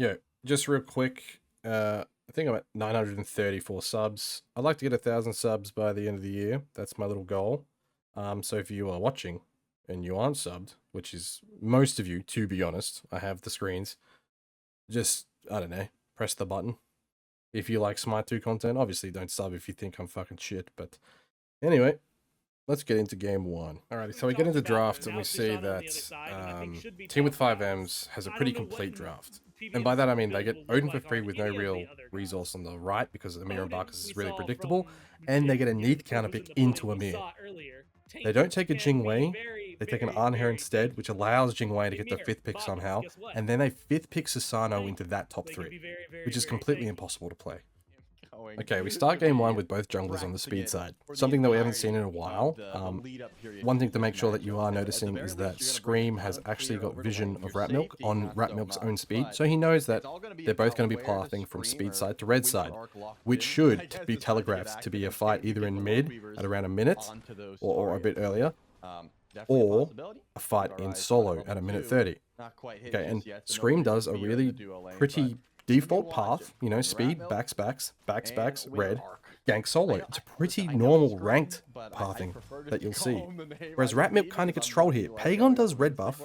Yeah, just real quick. I think I'm at 934 subs. I'd like to get 1,000 subs by the end of the year. That's my little goal. So if you are watching and you aren't subbed, which is most of you, to be honest, I have the screens. Just, I don't know, press the button. If you like Smite 2 content, obviously don't sub if you think I'm fucking shit. But anyway, let's get into game one. Alrighty, so we get into draft and we see that team with 5Ms has a pretty complete draft. And by that I mean they get Odin for free with no real resource on the right because Amir and Barkas is really predictable, and they get a Neath counterpick into Amir. They don't take a Jingwei, they take an Anher instead, which allows Jingwei to get the 5th pick somehow, and then they 5th pick Susano into that top 3, which is completely impossible to play. Okay, we start game one with both junglers on the speed side, something that we haven't seen in a while. One thing to make sure that you are noticing is that Scream has actually got vision of Ratmilk on Ratmilk's own speed, so he knows that they're both going to be pathing from speed side to red side, which should be telegraphed to be a fight either in mid at around a minute or a bit earlier, or a fight in solo at a minute 30. Okay, and Scream does a really pretty default path, you know, speed, backs, red, gank solo. It's a pretty normal ranked pathing that you'll see. Whereas Ratmilk kind of gets trolled here. Pagon does red buff.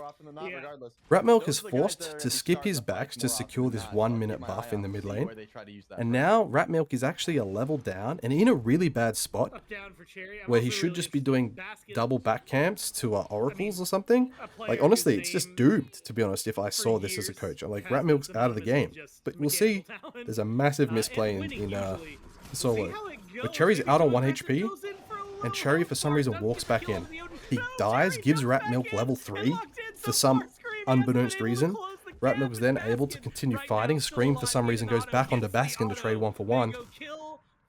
Ratmilk is forced to skip his backs to secure this 1 minute buff in the mid lane. And now Ratmilk is actually a level down and in a really bad spot where he should just be doing double back camps to oracles or something. Like, honestly, it's just doomed, to be honest, if I saw this as a coach. I'm like, Ratmilk's out of the game. But we'll see, there's a massive misplay in solo. But Cherry's out on 1 HP, and Cherry for some reason walks back in. He dies, gives Ratmilk level 3 for some unbeknownst reason. Ratmilk is then able to continue fighting. Scream for some reason goes back onto Baskin to trade 1 for 1.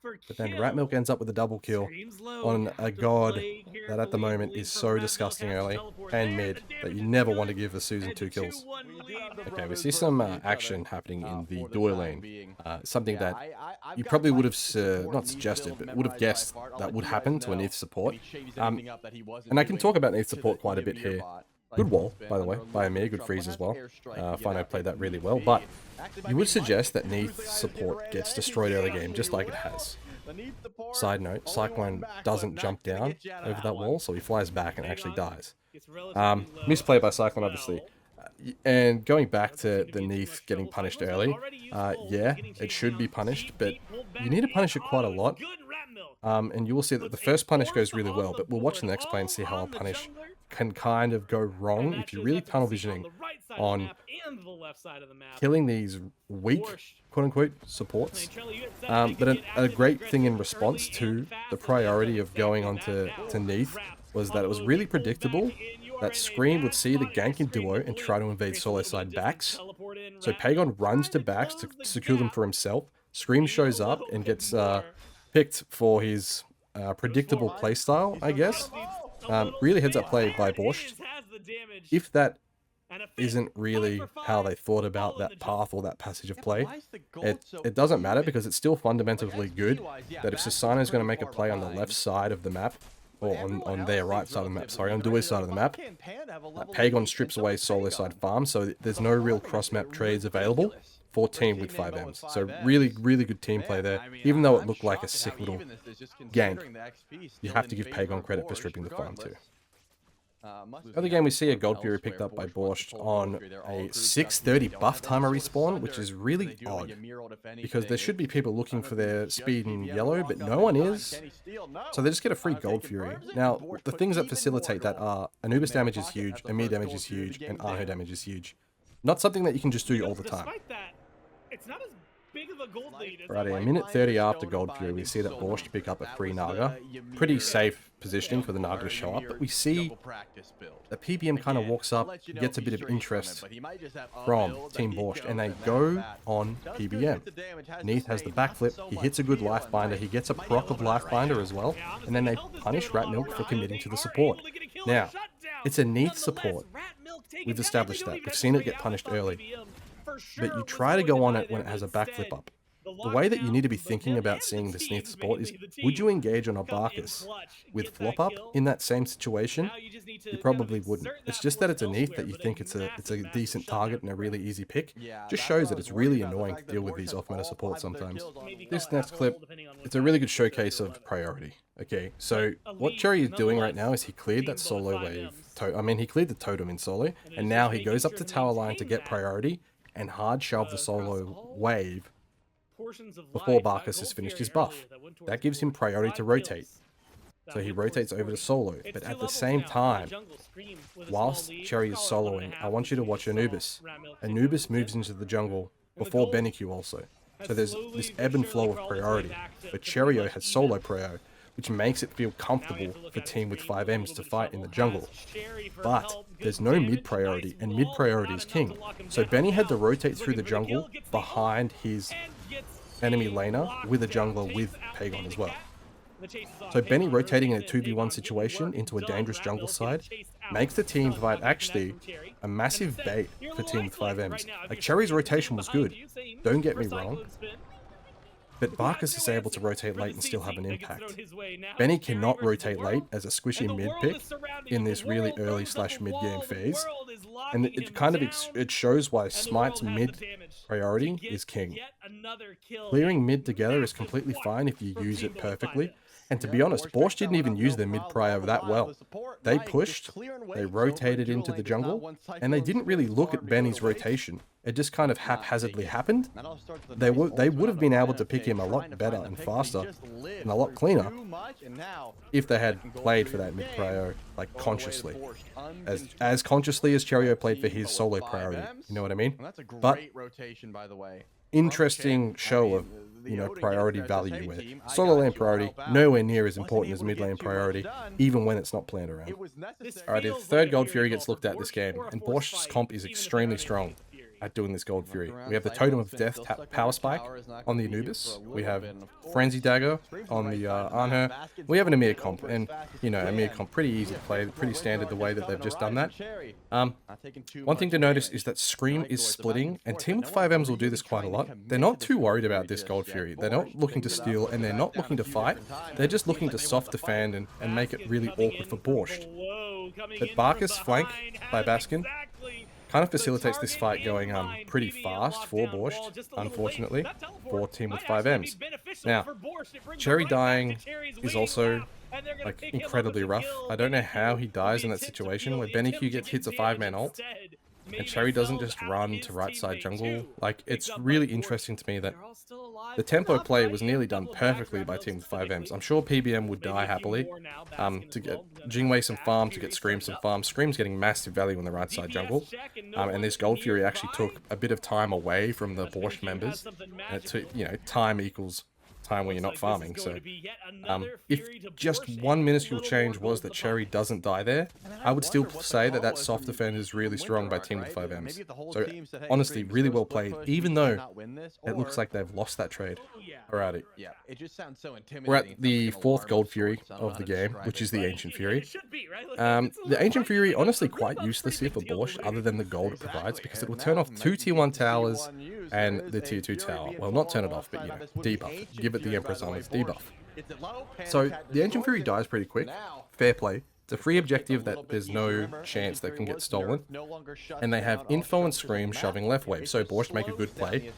But then Ratmilk ends up with a double kill on a god that at the moment is so disgusting early and mid that you never want to give a Susan 2 kills. Okay, we see some action happening in the duo lane. Something that you probably would have not suggested, but would have guessed that would happen to a Neath support. And I can talk about Neath support quite a bit here. Good wall, by the way, by Amir, good freeze as well. Fino played that really well, but you would suggest that Neath support gets destroyed early game, just like it has. Side note, Cyclone doesn't jump down over that wall, so he flies back and actually dies. Misplay by Cyclone, obviously. And going back to the Neath getting punished early, yeah, it should be punished, but you need to punish it quite a lot. And you will see that the first punish goes really well, but we'll watch the next play and see how a punish can kind of go wrong if you're really tunnel visioning on killing these weak, quote-unquote, supports. But a great thing in response to the priority of going onto Neath was that it was really predictable that Scream would see the gank in duo and try to invade solo side backs. So Pagon runs to backs to secure them for himself. Scream shows up and gets picked for his predictable playstyle, I guess. Really heads up play by Borscht. If that isn't really how they thought about that path or that passage of play, it doesn't matter because it's still fundamentally good that if Susano is going to make a play on the left side of the map, or on their right side of the map, sorry, on Duo's side of the map, Pagon strips away solo side farm, so there's no real cross-map trades available for team with 5Ms. So really, really good team play there. Even though it looked like a sick little gank, you have to give Pagon credit for stripping the farm too. Other game we see a Gold Fury picked up by Borscht on a 6:30 buff timer respawn, which is really odd, because there should be people looking for their speed in yellow, but no one is, so they just get a free Gold Fury. Now, the things that facilitate that are Anubis damage is huge, Amir damage is huge, and Aho damage is huge. Not something that you can just do all the time. Alrighty, a minute 30 after Gold Fury, we see that Borscht pick up a free Naga. Pretty safe positioning for the Naga to show up, but we see the PBM kind of walks up, gets a bit of interest from Team Borscht, and they go on PBM. Neath has the backflip, he hits a good life binder, he gets a proc of life binder as well, and then they punish Ratmilk for committing to the support. Now, it's a Neath support. We've established that. We've seen it get punished early. But you try to go on it when it has a backflip up. The way that you need to be thinking about seeing this Nith support is, would you engage on a Barcus with flop up in that same situation? You probably wouldn't. It's just that it's a Neath that you think it's a decent target and a really easy pick. Yeah, Just that's what shows I that was it's worried really about, the annoying to fact that deal with Borscht these has off-meta all support 5 of their sometimes. kills on This himself. next clip, it's a really good showcase of priority. Okay, so what Cherry is doing right now is he cleared that solo wave. He cleared the totem in solo, and now he goes up to tower line to get priority and hard shove the solo wave before Barcus has finished his buff. That gives him priority to rotate. So he rotates over to solo, but at the same time, whilst Cherry is soloing, I want you to watch Anubis. Anubis moves into the jungle before BenQ also. So there's this ebb and flow of priority, but Cherio has solo prio, which makes it feel comfortable for team with 5Ms to fight in the jungle. But there's no mid priority, and mid priority is king. So Benny had to rotate through the jungle behind his enemy laner with a jungler with Pagon as well. So Benny rotating in a 2v1 situation into a dangerous jungle side makes the team fight actually a massive bait for team with 5Ms. Like Cherry's rotation was good, don't get me wrong, but Barcus is able to rotate late and still have an impact. Benny cannot rotate late as a squishy mid pick in this really early / mid game phase, and it kind of it shows why Smite's mid priority is king. Clearing mid together is completely fine if you use it perfectly. And to be honest, Borscht didn't even use their mid prio that well. They pushed, they rotated into the jungle, and they didn't really look at Benny's rotation. It just kind of haphazardly happened. They would have been able to pick him a lot better and faster and a lot cleaner if they had played for that mid prio, like consciously. As consciously as Cherio played for his solo priority. You know what I mean? That's a great But rotation, by the way. interesting show of priority value where solo lane priority nowhere near as important as mid lane priority, even when it's not planned around. Alright, the third Gold Fury gets looked at this game, and Borscht's comp is extremely strong at doing this Gold Fury. We have the Totem of Death Power Spike on the Anubis. We have Frenzy Dagger on the Anher. We have an Amir comp, and Amir comp pretty easy to play, pretty standard the way that they've just done that. One thing to notice is that Scream is splitting, and team with 5Ms will do this quite a lot. They're not too worried about this Gold Fury. They're not looking to steal, and they're not looking to fight. They're just looking to soft defend and make it really awkward for Borscht. But Barcus flank by Baskin kind of facilitates this fight going pretty fast for Borscht, unfortunately, for team with 5Ms. Now, Cherry dying is also like incredibly rough. I don't know how he dies in that situation where BenQ hits a 5-man ult and Cherry doesn't just run to right side jungle. Like, it's really interesting to me that the tempo play was nearly done perfectly by team with 5Ms. I'm sure PBM would die happily to get Jingwei some farm, to get Scream some farm. Scream's getting massive value in the right side jungle. And this Gold Fury actually took a bit of time away from the Borscht members. And it took, time equals time when you're not farming. So if just one minuscule change was that Cherry doesn't die there, I would still say that soft defend is really strong by team with 5Ms. So honestly, really well played, even though it looks like they've lost that trade. Alrighty. Yeah, it just sounds so intimidating. We're at the fourth Gold Fury of the game, which is the Ancient Fury. The Ancient Fury, honestly, quite useless here for Borscht, other than the gold it provides, because it will turn off 2 tier 1 towers and the tier 2 tower. Well, not turn it off, but debuff. Give it the Empress Army's debuff. So the Ancient Fury dies pretty quick. Fair play. It's a free objective that there's no chance that can get stolen. And they have Info and Scream shoving left wave, so Borscht make a good play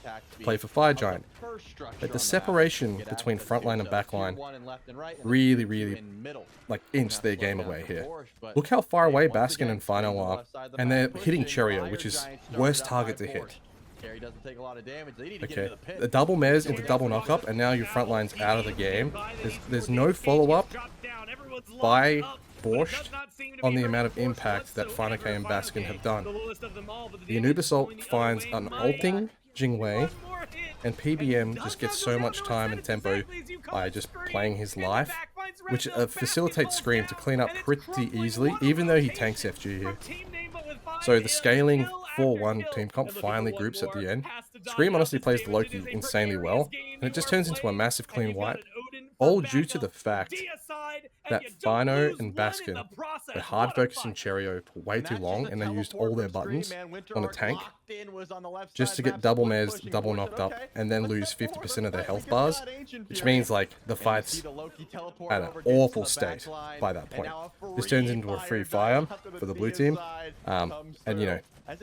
for Fire Giant. But the separation between frontline and backline really, like, inch their game away here. Look how far away Baskin and Fino are, and they're hitting Cherio, which is worst target to hit. Okay, the double Mez into double knockup, and now your frontline's out of the game. There's no follow-up by Borscht on the amount of impact that Hecate and Baskin have done. The Anubis ult finds an ulting Jingwei, and PBM just gets so much time and tempo by just playing his life, which facilitates Scream to clean up pretty easily, even though he tanks FG here. So the scaling 4-1 team comp finally groups at the end. Scream honestly plays the Loki insanely well, and it just turns into a massive clean wipe, all due to the fact that Fino and Baskin were hard focusing Cherio for way too long, and they used all their buttons on a tank just to get double mez, double knocked up, and then lose 50% of their health bars, which means like the fight's at an awful state by that point. This turns into a free fire for the blue team, and you know,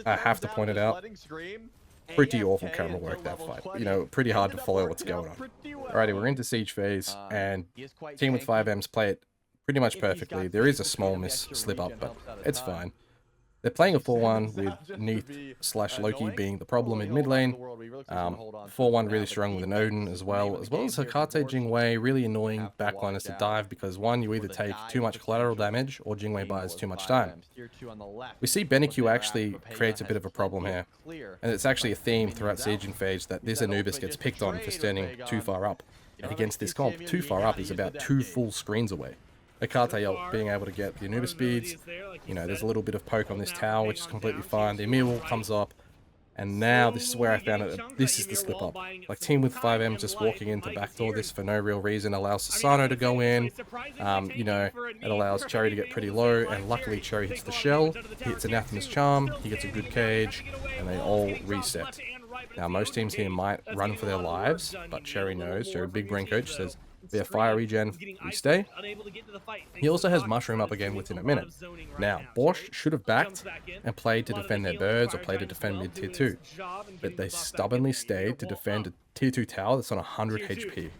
I have to point it out, pretty awful camera work that fight. You know, pretty hard to follow what's going on. Alrighty, we're into siege phase, and team with 5Ms play it pretty much perfectly. There is a small miss slip up, but it's fine. They're playing a 4-1 with Neith/Loki being the problem in mid lane. 4-1 really strong with an Odin as well as Hecate Jingwei, really annoying backliners to dive because one, you either take too much collateral damage or Jingwei buys too much time. We see BenQ actually creates a bit of a problem here, and it's actually a theme throughout Siege and Phage that this Anubis gets picked on for standing too far up. And against this comp, too far up is about 2 full screens away. Hecate being able to get the Anubis speeds, you know, there's a little bit of poke on this tower, which is completely fine. The Emil comes up, and now this is where I found it. This is the slip up. Like, team with 5M just walking into backdoor this for no real reason allows Sasano to go in. You know, it allows Cherry to get pretty low, and luckily Cherry hits the shell, he hits Anathema's charm, he gets a good cage, and they all reset. Now, most teams here might run for their lives, but Cherry knows. Cherry, big brain coach, says, via fire regen, we stay. He also has Mushroom up again within a minute. Now, Borscht should have backed and played to defend their birds or played to defend mid tier 2. But they stubbornly stayed to defend a tier 2 tower that's on 100 HP.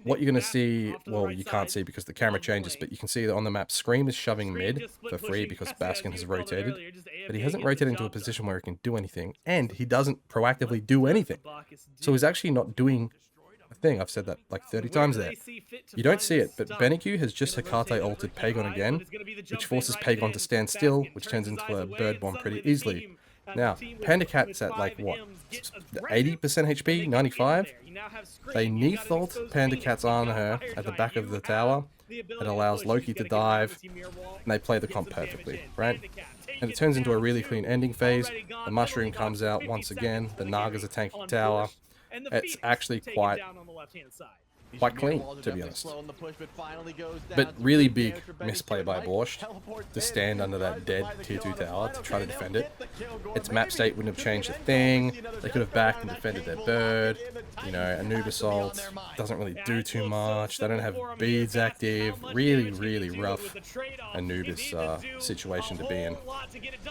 What you're going to see, well, you can't see because the camera changes, but you can see that on the map, Scream is shoving mid for free because Baskin has rotated. But he hasn't rotated into a position where he can do anything, and he doesn't proactively do anything. So he's actually not doing thing. I've said that like 30 times there. You don't see it, but BenQ has just Hecate ulted Pagon again, which forces Pagon to stand still, which turns into a bird bomb pretty easily. Now, PandaCat's at like what, 80% HP, 95? They Neith ult PandaCat's on her at the back of the tower. It allows Loki to dive, and they play the comp perfectly, right? And it turns into a really clean ending phase. The Mushroom comes out once again, the Naga's a tanky tower. It's actually quite clean, to be honest. But really big misplay by Borscht to stand under that dead tier 2 tower to try to defend it. Its map state wouldn't have changed a thing. They could have backed and defended their bird. You know, Anubis ult doesn't really do too much. They don't have beads active. Really, really rough Anubis situation to be in.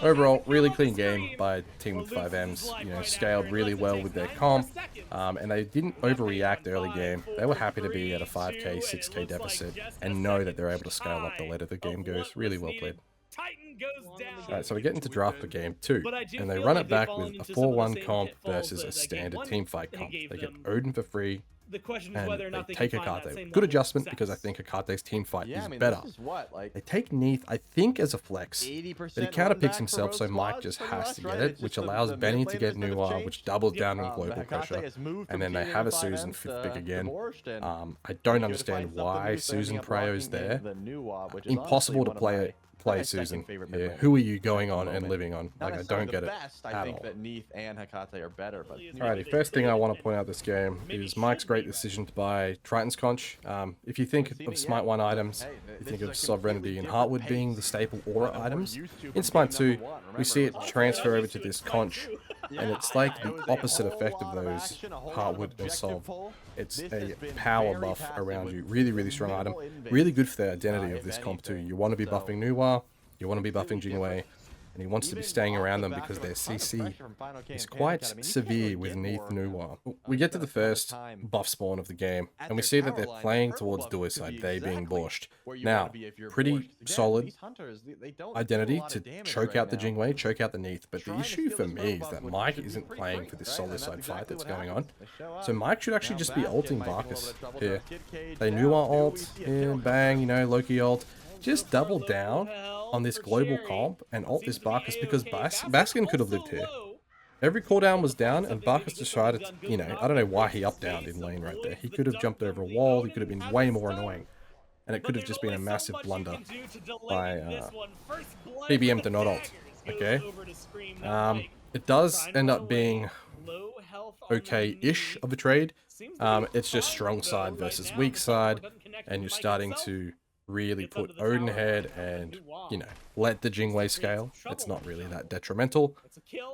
Overall, really clean game by team with 5Ms. You know, scaled really well with their comp. And they didn't overreact early game. They were happy to be at a 5k, 6k deficit and know that they're able to scale up the later the game goes. Really well played. Alright, so we get into draft for game 2, and they run it back with a 4-1 comp versus a standard team fight comp. They get Odin for free, and they take Hecate. Good adjustment because I think Hecate's team fight is better. They take Neith, I think, as a flex, but he counterpicks himself, so Mike just has to get it, which allows Benny to get Noir, which doubles down on global pressure, and then they have a Susan 5th pick again. I don't understand why Susan Preo's there. Impossible to play Susan here. Who are you going on and living on? Like, I don't get it at all. Alrighty, first thing I want to point out this game is Mike's great decision to buy Triton's Conch. If you think of Smite 1 items, you think of Sovereignty and Heartwood being the staple aura items. In Smite 2, we see it transfer over to this Conch, and it's like the opposite effect of those Heartwood and Solve. It's a power buff around you. Really, really strong item. Really good for the identity of this comp too. You want to be buffing Noir, you want to be buffing Jingwei, and he wants to be staying around them because their CC is quite severe with Neith Noir. We get to the first buff spawn of the game, and we see that they're playing towards Duoside, they being Borscht. Now, pretty solid identity to choke out the Jingwei, choke out the Neith, but the issue for me is that Mike isn't playing for this solo side fight that's going on. So Mike should actually just be ulting Barcus here. They Noir ult, yeah, bang, you know, Loki ult. Just double down on this global comp and ult this Barcus because Baskin could have lived here. Every cooldown was down and Barcus decided, you know, I don't know why he up-downed in lane right there. He could have jumped over a wall, he could have been way more annoying. And it could have just been a massive blunder by PBM to not ult, okay? It does end up being okay-ish of a trade. It's just strong side versus weak side. and you're starting to really put Odin ahead and, you know, let the Jingwei scale. It's not really that detrimental.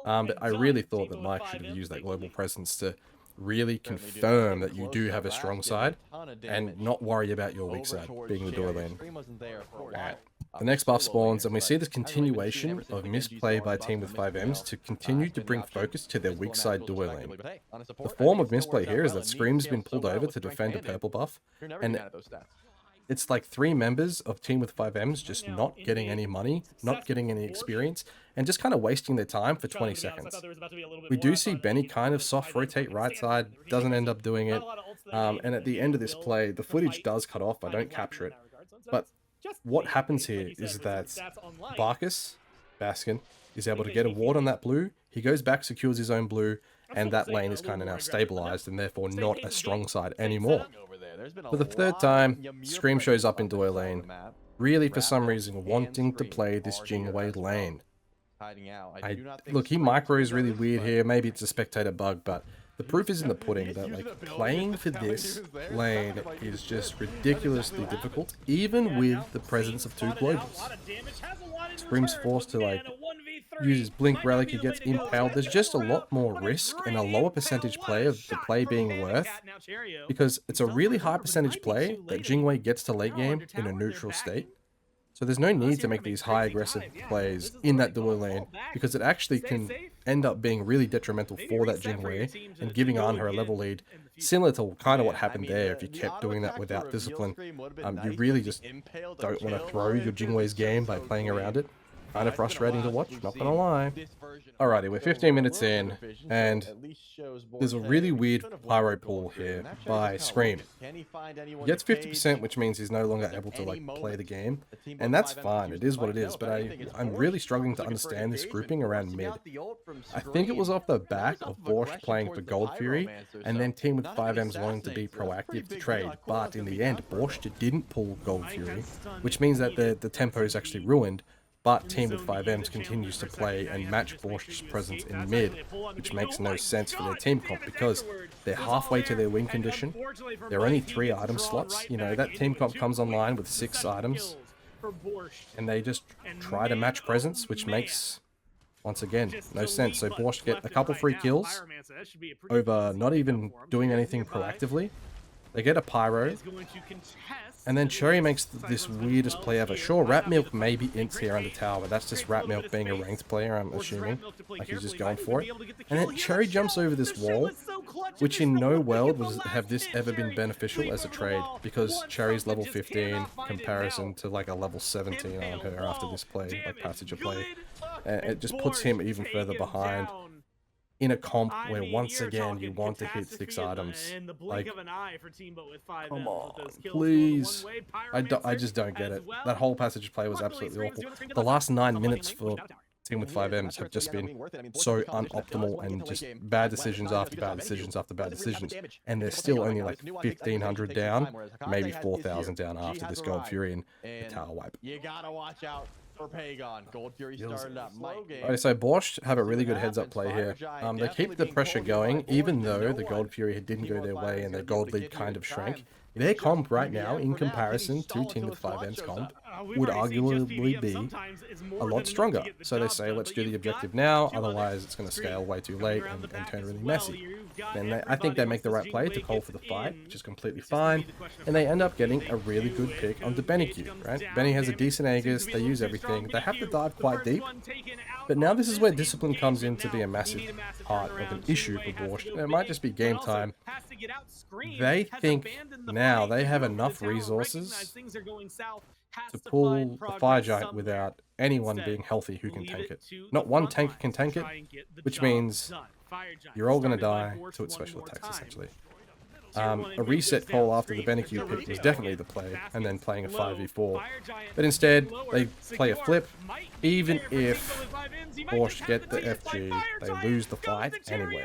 But I really thought that Mike should have used that global presence to really confirm that you do have a strong side and not worry about your weak side being the door lane. The next buff spawns, and we see this continuation of misplay by a team with 5Ms to continue to bring focus to their weak side duo lane. The form of misplay here is that Scream's been pulled over to defend a purple buff, and it's like 3 members of team with 5Ms just not getting any money, not getting any experience, and just kind of wasting their time for 20 seconds. We do see Benny kind of soft rotate right side, doesn't end up doing it, and at the end of this play, the footage does cut off, I don't capture it, but what happens here is that Baskin, is able to get a ward on that blue, he goes back, secures his own blue, and that lane is kind of now stabilized and therefore not a strong side anymore. For the third time, Scream shows up in duo lane, really for some reason wanting to play this Jingwei lane. Look, he micros really weird here, maybe it's a spectator bug, but the proof is in the pudding that, like, playing for this lane is just ridiculously difficult, even with the presence of 2 globals. Scream's forced to, like, use his Blink Relic, he gets impaled. There's just a lot more risk and a lower percentage play of the play being worth, because it's a really high percentage play that Jingwei gets to late game in a neutral state. So there's no need to make these high aggressive plays in that duo lane, because it actually can end up being really detrimental for that Jingwei and giving Anher a level lead, similar to kind of what happened there if you kept doing that without discipline. You really just don't want to throw your Jingwei's game by playing around it. Kind of frustrating to watch, not gonna lie. Alrighty, we're 15 minutes in, and there's a really weird pyro pull here by Scream. He gets 50%, which means he's no longer able to, like, play the game, and that's fine, it is what it is, but I'm really struggling to understand this grouping around mid. I think it was off the back of Borscht playing for Gold Fury, and then team with 5Ms wanting to be proactive to trade, but in the end, Borscht didn't pull Gold Fury, which means that the tempo is actually ruined. But team with 5Ms continues to play and match Borscht's presence in mid, which makes no sense for their team comp because they're halfway to their win condition. There are only 3 item slots. You know, that team comp comes online with 6 items, and they just try to match presence, which makes, once again, no sense. So Borscht get a couple free kills over not even doing anything proactively. They get a pyro, and then Cherry makes this weirdest play ever. Sure, Rat Milk may be ints here under tower, but that's just Rat Milk being a ranked player, I'm assuming. Like, he's just going for it. And then Cherry jumps over this wall, which in no world would have this ever been beneficial as a trade, because Cherry's level 15 comparison to, like, a level 17 on her after this play, like passage of play. And it just puts him even further behind in a comp where, once again, you want to hit 6 items. Like, come on, please. I just don't get it. That whole passage play was absolutely awful. The last 9 minutes for team with 5Ms have just been so unoptimal, and just bad decisions after bad decisions after bad decisions. And they're still only like 1,500 down, maybe 4,000 down after this Gold Fury and the tower wipe. You gotta watch out for Pagan. Gold Fury started up. Okay, so Borscht have a really good heads-up play here. They keep the pressure going, even though the Gold Fury didn't go their way and their gold lead kind of shrank. Their comp right now, in comparison to team with 5Ms comp, would arguably be a lot stronger. So they say, let's do the objective now, otherwise it's going to scale way too late and turn really messy. Then I think they make the right play to call for the fight, which is completely fine, and they end up getting a really good pick onto BennyQ, right? Benny has a decent Aegis, they use everything, they have to dive quite deep, but now this is where discipline comes in to be a massive part of an issue for Borscht, and it might just be game time. They think now they have enough resources to pull the Fire Giant without anyone being healthy who can tank it. Not one tank can tank it, which means you're all going to die to its special attacks, essentially. A reset call after the BennyQ pick was definitely the play, and then playing a 5v4. But instead, they play a flip. Even if Borscht get the FG, they lose the fight anyway.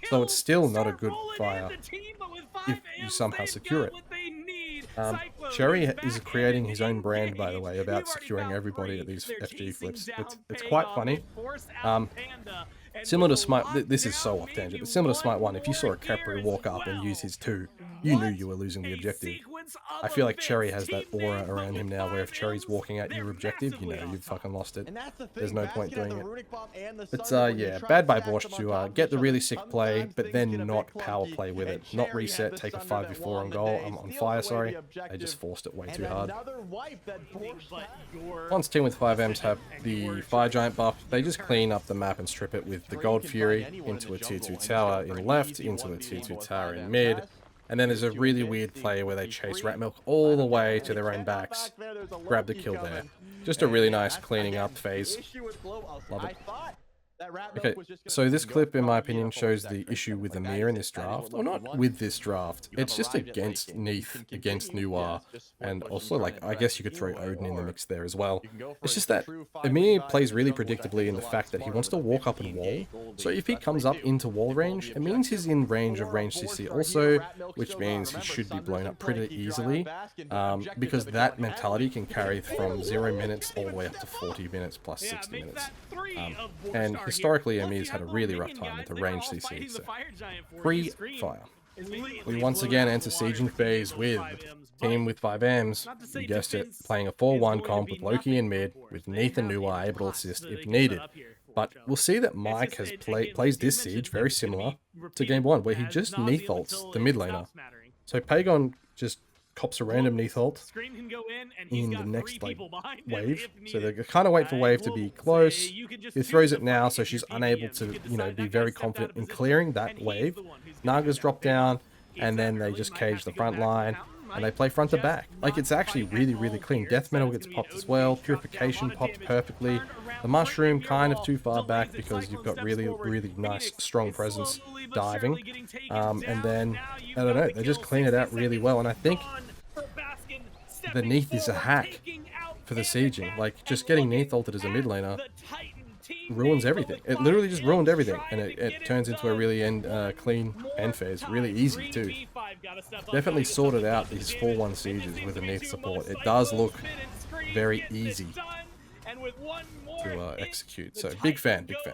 So it's still not a good fire if you somehow secure it. Cherry is creating his own brand, by the way, about securing everybody at these FG flips. It's quite funny. Similar to Smite, this is so off tangent, but similar to Smite 1, if you saw a Khepri walk up and use his 2, you knew you were losing the objective. I feel like Cherry has that aura around him now, where if Cherry's walking at your objective, you know you've fucking lost it. And that's the thing. There's no point Baskin had doing the it. runic bomb and the But Sunder when you yeah, try bad to by stack Borsch them on to top of get each the other. really sick play, Sometimes but things then get a not bit power clunky, play with and it. Not Cherry reset, had the take a Sunder that 5v4 won on the goal. day, I'm on steals fire, away sorry. the I objective, just forced it way and too hard. another wipe that Borsch had. Once team with 5Ms have the Fire Giant buff, they just clean up the map and strip it with the Gold Fury into a tier 2 tower in left, into a tier 2 tower in mid. And then there's a really weird play where they chase Rat Milk all the way to their own backs, grab the kill there. Just a really nice cleaning up phase. Love it. Okay, so this clip, in my opinion, shows the issue with Amir in this draft. Or not with this draft. It's just against Neath, against Noir, and also, like, I guess you could throw Odin in the mix there as well. It's just that Amir plays really predictably in the fact that he wants to walk up and wall. So if he comes up into wall range, it means he's in range of range CC also, which means he should be blown up pretty easily, because that mentality can carry from 0 minutes all the way up to 40 minutes plus 60 minutes. And historically, Amir's had a really rough time with the range CC, so free fire. We once again enter sieging phase with team with 5Ms, you guessed it, playing a 4-1 comp with Loki in mid, with Neath and Nuwa able to assist if needed. But we'll see that Mike has plays this siege very similar to game 1, where he just Neath ults the mid laner. So Pagon just cops a random Neath ult in the next like wave. So they kind of wait for wave to be close. He throws it now, so she's unable to, you know, be very confident in clearing that wave. Naga's drop down, and then they just cage the front line, and they play front to back. Like, it's actually really, really clean. Death Metal gets popped as well. Purification popped perfectly. The Mushroom kind of too far back because you've got really, really nice, strong presence diving. And then, I don't know, they just clean it out really well. And I think the Neath is a hack for the sieging. Like, just getting Neath ulted as a mid laner ruins everything. It literally just ruined everything, and it turns into a really clean end phase. Really easy too. Definitely sorted out these 4-1 sieges with a Neath support. It does look very easy to execute. So big fan, big fan.